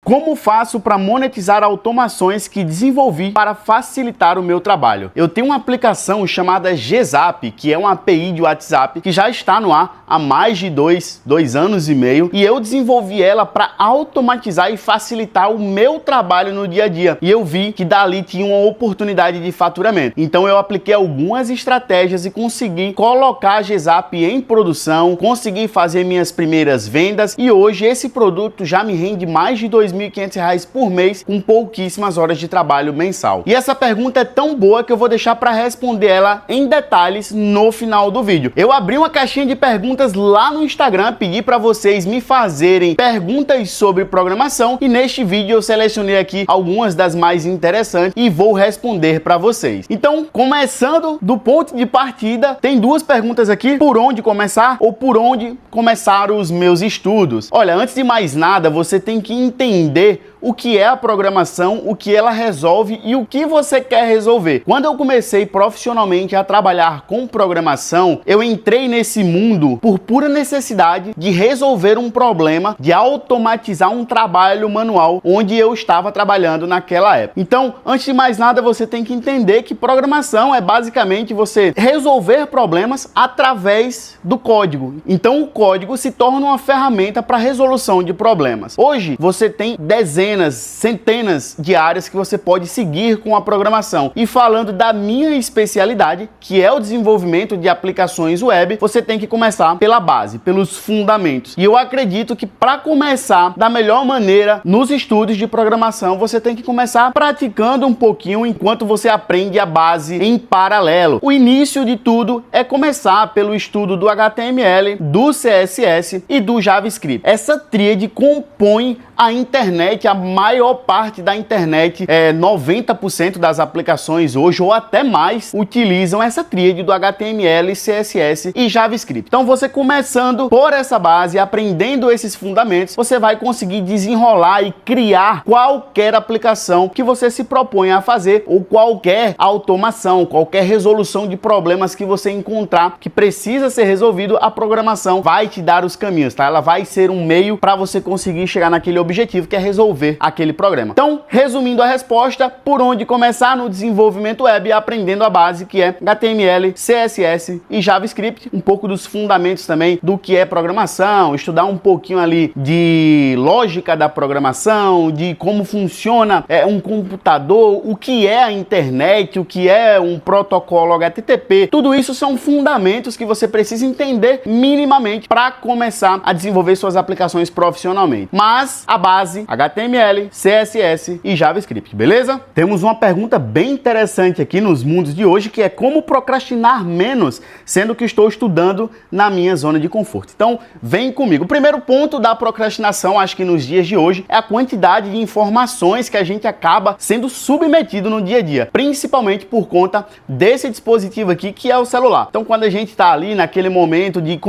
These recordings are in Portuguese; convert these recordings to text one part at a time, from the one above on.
Como faço para monetizar automações que desenvolvi para facilitar o meu trabalho? Eu tenho uma aplicação chamada GZap, que é uma API de WhatsApp que já está no ar há mais de dois anos e meio, e eu desenvolvi ela para automatizar e facilitar o meu trabalho no dia a dia. E eu vi que dali tinha uma oportunidade de faturamento. Então eu apliquei algumas estratégias e consegui colocar a GZap em produção, consegui fazer minhas primeiras vendas e hoje esse produto já me rende mais de R$ 2.500 por mês com pouquíssimas horas de trabalho mensal. E essa pergunta é tão boa que eu vou deixar para responder ela em detalhes no final do vídeo. Eu abri uma caixinha de perguntas lá no Instagram, pedi para vocês me fazerem perguntas sobre programação e neste vídeo eu selecionei aqui algumas das mais interessantes e vou responder para vocês. Então, começando do ponto de partida, tem duas perguntas aqui: por onde começar ou por onde começar os meus estudos? Olha, antes de mais nada, você tem que entender o que é a programação, o que ela resolve e o que você quer resolver. Quando eu comecei profissionalmente a trabalhar com programação, eu entrei nesse mundo por pura necessidade de resolver um problema, de automatizar um trabalho manual onde eu estava trabalhando naquela época. Então, antes de mais nada, você tem que entender que programação é basicamente você resolver problemas através do código. Então, o código se torna uma ferramenta para resolução de problemas. Hoje, você tem dezenas, centenas de áreas que você pode seguir com a programação. E falando da minha especialidade, que é o desenvolvimento de aplicações web, você tem que começar pela base, pelos fundamentos. E eu acredito que para começar da melhor maneira nos estudos de programação, você tem que começar praticando um pouquinho enquanto você aprende a base em paralelo. O início de tudo é começar pelo estudo do HTML, do CSS e do JavaScript. Essa tríade compõe a internet, a maior parte da internet, 90% das aplicações hoje, ou até mais, utilizam essa tríade do HTML, CSS e JavaScript. Então, você começando por essa base, aprendendo esses fundamentos, você vai conseguir desenrolar e criar qualquer aplicação que você se propõe a fazer, ou qualquer automação, qualquer resolução de problemas que você encontrar que precisa ser resolvido. A programação vai te dar os caminhos, tá? Ela vai ser um meio para você conseguir chegar naquele objetivo, que é resolver aquele problema. Então, resumindo a resposta, por onde começar no desenvolvimento web, aprendendo a base, que é HTML, CSS e JavaScript, um pouco dos fundamentos também do que é programação, estudar um pouquinho ali de lógica da programação, de como funciona um computador, o que é a internet, o que é um protocolo HTTP. Tudo isso são fundamentos que você precisa entender minimamente para começar a desenvolver suas aplicações profissionalmente. Mas a base, HTML, CSS e JavaScript, beleza? Temos uma pergunta bem interessante aqui nos mundos de hoje, que é como procrastinar menos, sendo que estou estudando na minha zona de conforto. Então, vem comigo. O primeiro ponto da procrastinação, acho que nos dias de hoje, é a quantidade de informações que a gente acaba sendo submetido no dia a dia, principalmente por conta desse dispositivo aqui, que é o celular. Então, quando a gente está ali naquele momento de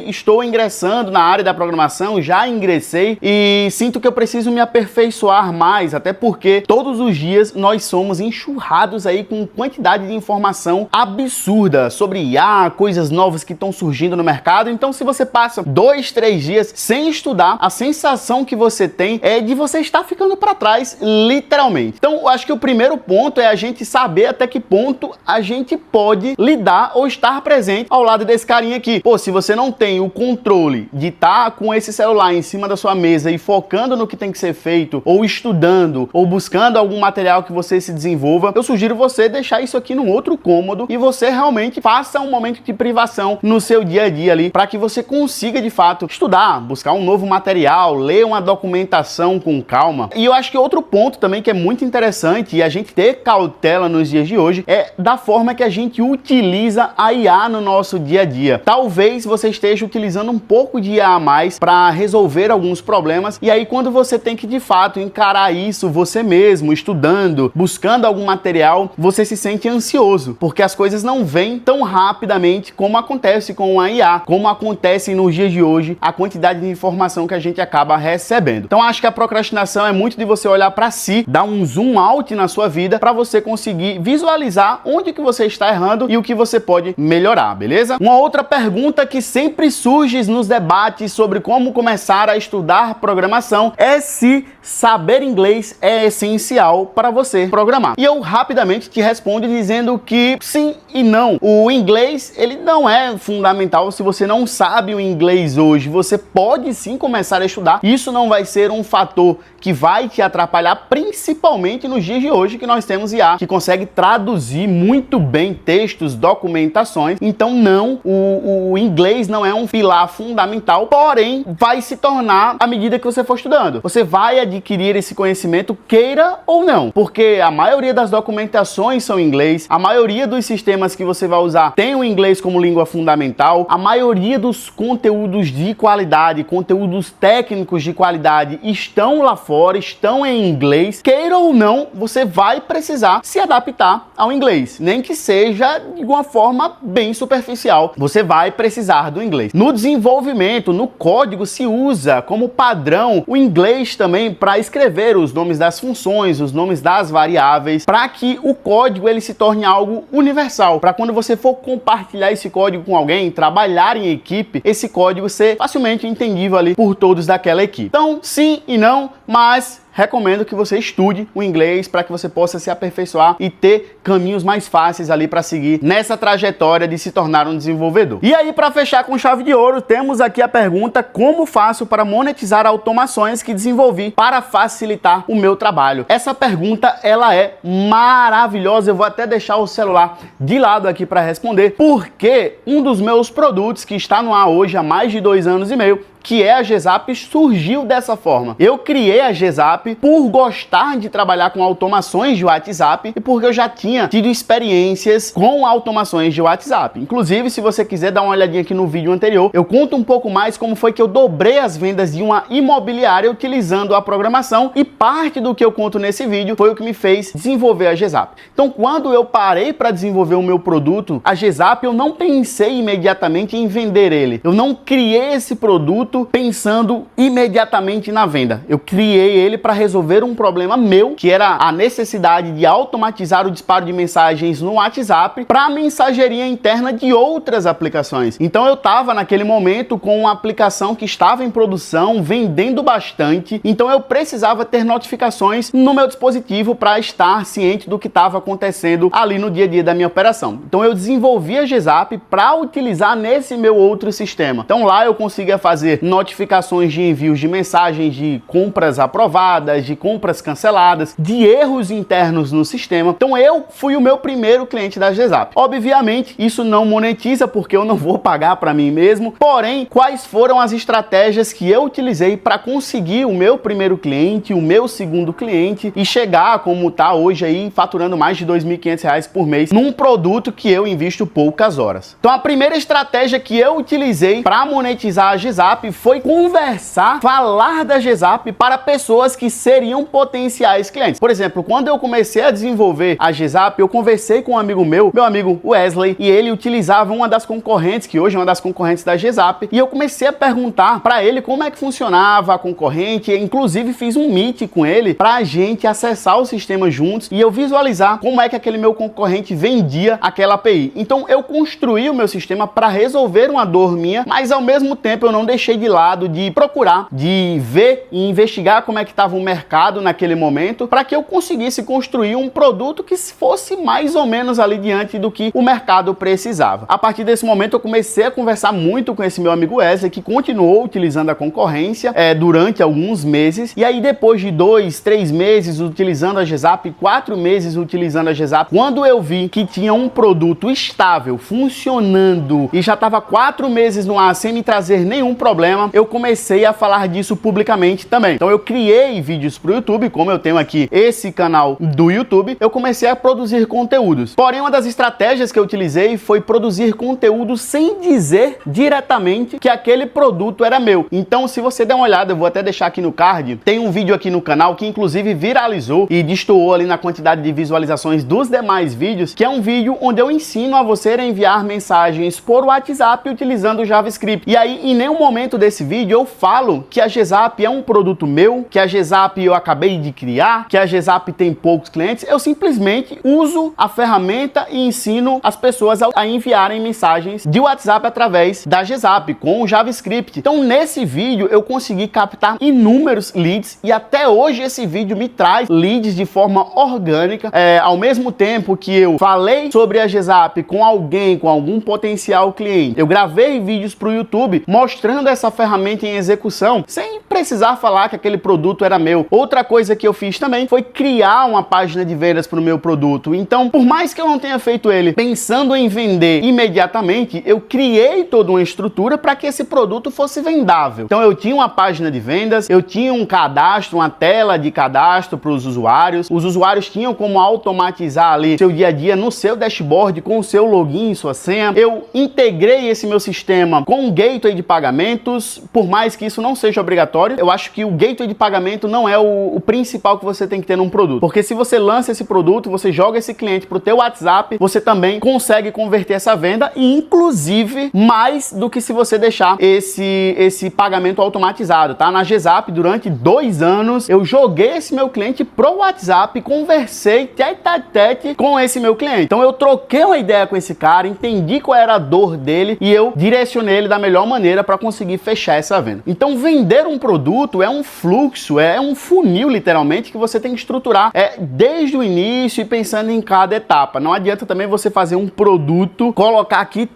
estou ingressando na área da programação, já ingressei e sinto que eu preciso me aperfeiçoar mais, até porque todos os dias nós somos enxurrados aí com quantidade de informação absurda sobre IA, coisas novas que estão surgindo no mercado. Então, se você passa 2, 3 dias sem estudar, a sensação que você tem é de você estar ficando para trás, literalmente. Então, eu acho que o primeiro ponto é a gente saber até que ponto a gente pode lidar ou estar presente ao lado desse carinha aqui. Pô, se você não tem o controle de estar com esse celular em cima da sua mesa e focando no que tem que ser feito, ou estudando, ou buscando algum material que você se desenvolva, eu sugiro você deixar isso aqui num outro cômodo e você realmente faça um momento de privação no seu dia a dia ali, para que você consiga de fato estudar, buscar um novo material, ler uma documentação com calma. E eu acho que outro ponto também que é muito interessante e a gente ter cautela nos dias de hoje é da forma que a gente utiliza a IA no nosso dia a dia. Talvez você esteja utilizando um pouco de IA a mais para resolver alguns problemas, e aí quando você tem que de fato encarar isso você mesmo, estudando, buscando algum material, você se sente ansioso, porque as coisas não vêm tão rapidamente como acontece com a IA, como acontece nos dias de hoje, a quantidade de informação que a gente acaba recebendo. Então acho que a procrastinação é muito de você olhar para si, dar um zoom out na sua vida para você conseguir visualizar onde que você está errando e o que você pode melhorar, beleza? Uma outra pergunta que sempre surge nos debates sobre como começar a estudar programação é se que saber inglês é essencial para você programar. E eu rapidamente te respondo dizendo que sim e não. O inglês, ele não é fundamental se você não sabe o inglês hoje. Você pode sim começar a estudar. Isso não vai ser um fator que vai te atrapalhar, principalmente nos dias de hoje que nós temos IA, que consegue traduzir muito bem textos, documentações. Então não, o inglês não é um pilar fundamental, porém vai se tornar à medida que você for estudando. Você vai adquirir esse conhecimento, queira ou não, porque a maioria das documentações são em inglês, a maioria dos sistemas que você vai usar tem o inglês como língua fundamental, a maioria dos conteúdos de qualidade, conteúdos técnicos de qualidade estão lá fora, estão em inglês. Queira ou não, você vai precisar se adaptar ao inglês, nem que seja de uma forma bem superficial. Você vai precisar do inglês. No desenvolvimento, no código, se usa como padrão o inglês também para escrever os nomes das funções, os nomes das variáveis, para que o código ele se torne algo universal, para quando você for compartilhar esse código com alguém, trabalhar em equipe, esse código ser facilmente entendível ali por todos daquela equipe. Então, sim e não, mas recomendo que você estude o inglês para que você possa se aperfeiçoar e ter caminhos mais fáceis ali para seguir nessa trajetória de se tornar um desenvolvedor. E aí, para fechar com chave de ouro, temos aqui a pergunta: como faço para monetizar automações que desenvolvi para facilitar o meu trabalho? Essa pergunta, ela é maravilhosa. Eu vou até deixar o celular de lado aqui para responder, porque um dos meus produtos que está no ar hoje há mais de 2 anos e meio, que é a GZAP, surgiu dessa forma. Eu criei a GZAP por gostar de trabalhar com automações de WhatsApp e porque eu já tinha tido experiências com automações de WhatsApp. Inclusive, se você quiser dar uma olhadinha aqui no vídeo anterior, eu conto um pouco mais como foi que eu dobrei as vendas de uma imobiliária utilizando a programação, e parte do que eu conto nesse vídeo foi o que me fez desenvolver a GZAP. Então, quando eu parei para desenvolver o meu produto, a GZAP, eu não pensei imediatamente em vender ele. Eu não criei esse produto pensando imediatamente na venda. Eu criei ele para resolver um problema meu, que era a necessidade de automatizar o disparo de mensagens no WhatsApp para a mensageria interna de outras aplicações. Então eu estava naquele momento com uma aplicação que estava em produção, vendendo bastante, então eu precisava ter notificações no meu dispositivo para estar ciente do que estava acontecendo ali no dia a dia da minha operação. Então eu desenvolvi a GZAP para utilizar nesse meu outro sistema. Então lá eu conseguia fazer notificações de envios de mensagens de compras aprovadas, de compras canceladas, de erros internos no sistema. Então eu fui o meu primeiro cliente da GZAP. Obviamente, isso não monetiza porque eu não vou pagar para mim mesmo. Porém, quais foram as estratégias que eu utilizei para conseguir o meu primeiro cliente, o meu segundo cliente e chegar como está hoje aí, faturando mais de R$ 2.500 por mês num produto que eu invisto poucas horas. Então a primeira estratégia que eu utilizei para monetizar a GZAP foi conversar, falar da GZAP para pessoas que seriam potenciais clientes. Por exemplo, quando eu comecei a desenvolver a GZAP, eu conversei com um amigo meu amigo Wesley, e ele utilizava uma das concorrentes, que hoje é uma das concorrentes da GZAP, e eu comecei a perguntar para ele como é que funcionava a concorrente. Inclusive fiz um meet com ele para a gente acessar o sistema juntos e eu visualizar como é que aquele meu concorrente vendia aquela API. Então eu construí o meu sistema para resolver uma dor minha, mas ao mesmo tempo eu não deixei de lado de procurar, de ver e investigar como é que estava o mercado naquele momento, para que eu conseguisse construir um produto que fosse mais ou menos ali diante do que o mercado precisava. A partir desse momento eu comecei a conversar muito com esse meu amigo Wesley, que continuou utilizando a concorrência durante alguns meses, e aí depois de 2, 3 meses utilizando a GZAP, 4 meses utilizando a GZAP, quando eu vi que tinha um produto estável, funcionando, e já estava 4 meses no ar sem me trazer nenhum problema, eu comecei a falar disso publicamente também. Então eu criei vídeos para o YouTube, como eu tenho aqui esse canal do YouTube, eu comecei a produzir conteúdos. Porém, uma das estratégias que eu utilizei foi produzir conteúdo sem dizer diretamente que aquele produto era meu. Então, se você der uma olhada, eu vou até deixar aqui no card, tem um vídeo aqui no canal que inclusive viralizou e destoou ali na quantidade de visualizações dos demais vídeos, que é um vídeo onde eu ensino a você a enviar mensagens por WhatsApp utilizando o JavaScript. E aí, em nenhum momento desse vídeo eu falo que a GZAP é um produto meu, que a GZAP eu acabei de criar, que a GZAP tem poucos clientes. Eu simplesmente uso a ferramenta e ensino as pessoas a enviarem mensagens de WhatsApp através da GZAP com o JavaScript. Então nesse vídeo eu consegui captar inúmeros leads e até hoje esse vídeo me traz leads de forma orgânica. Ao mesmo tempo que eu falei sobre a GZAP com alguém, com algum potencial cliente, eu gravei vídeos para o YouTube mostrando essa ferramenta em execução sem precisar falar que aquele produto era meu. Outra coisa que eu fiz também foi criar uma página de vendas para o meu produto. Então, por mais que eu não tenha feito ele pensando em vender imediatamente, eu criei toda uma estrutura para que esse produto fosse vendável. Então eu tinha uma página de vendas, eu tinha um cadastro, uma tela de cadastro para os usuários tinham como automatizar ali seu dia a dia no seu dashboard com o seu login e sua senha. Eu integrei esse meu sistema com um gateway de pagamentos, por mais que isso não seja obrigatório. Eu acho que o gateway de pagamento não é o principal que você tem que ter num produto, porque se você lança esse produto, você joga esse cliente para o teu WhatsApp, você também consegue converter essa venda e inclusive mais do que se você deixar esse pagamento automatizado, tá? Na GZAP, durante 2 anos, eu joguei esse meu cliente pro WhatsApp, conversei tete a tete com esse meu cliente. Então eu troquei uma ideia com esse cara, entendi qual era a dor dele e eu direcionei ele da melhor maneira para conseguir fechar essa venda. Então vender um produto é um fluxo, é um funil literalmente que você tem que estruturar desde o início e pensando em cada etapa. Não adianta também você fazer um produto, colocar aqui,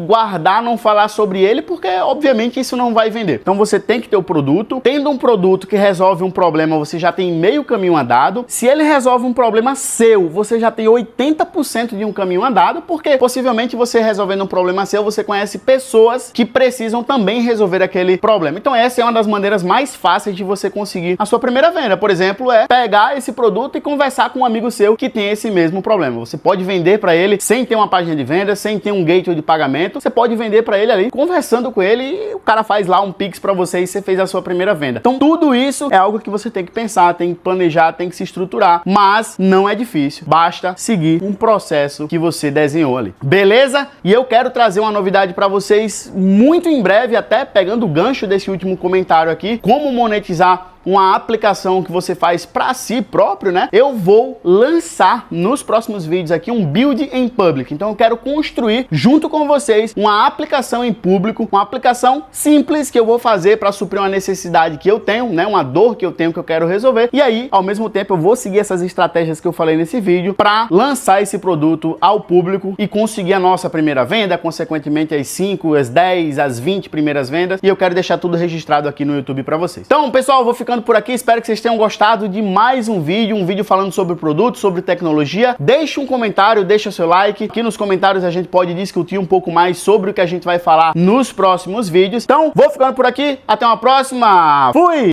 guardar, não falar sobre ele, porque obviamente isso não vai vender. Então você tem que ter o produto. Tendo um produto que resolve um problema, você já tem meio caminho andado. Se ele resolve um problema seu, você já tem 80% de um caminho andado, porque possivelmente você resolvendo um problema seu, você conhece pessoas que precisam também resolver aquele problema. Então essa é uma das maneiras mais fáceis de você conseguir a sua primeira venda. Por exemplo, é pegar esse produto e conversar com um amigo seu que tem esse mesmo problema. Você pode vender para ele sem ter uma página de venda, sem ter um gateway de pagamento. Você pode vender para ele ali, conversando com ele, e o cara faz lá um Pix para você e você fez a sua primeira venda. Então tudo isso é algo que você tem que pensar, tem que planejar, tem que se estruturar, mas não é difícil. Basta seguir um processo que você desenhou ali. Beleza? E eu quero trazer uma novidade para vocês muito em breve, até pegando o gancho desse último comentário aqui, como monetizar uma aplicação que você faz para si próprio, né? Eu vou lançar nos próximos vídeos aqui um build em public. Então eu quero construir junto com vocês uma aplicação em público, uma aplicação simples que eu vou fazer para suprir uma necessidade que eu tenho, né? Uma dor que eu tenho que eu quero resolver. E aí, ao mesmo tempo, eu vou seguir essas estratégias que eu falei nesse vídeo para lançar esse produto ao público e conseguir a nossa primeira venda, consequentemente as 5, as 10, as 20 primeiras vendas. E eu quero deixar tudo registrado aqui no YouTube para vocês. Então, pessoal, eu vou ficando por aqui, espero que vocês tenham gostado de mais um vídeo falando sobre produto, sobre tecnologia. Deixe um comentário, deixa seu like, aqui nos comentários a gente pode discutir um pouco mais sobre o que a gente vai falar nos próximos vídeos. Então, vou ficando por aqui, até uma próxima, fui!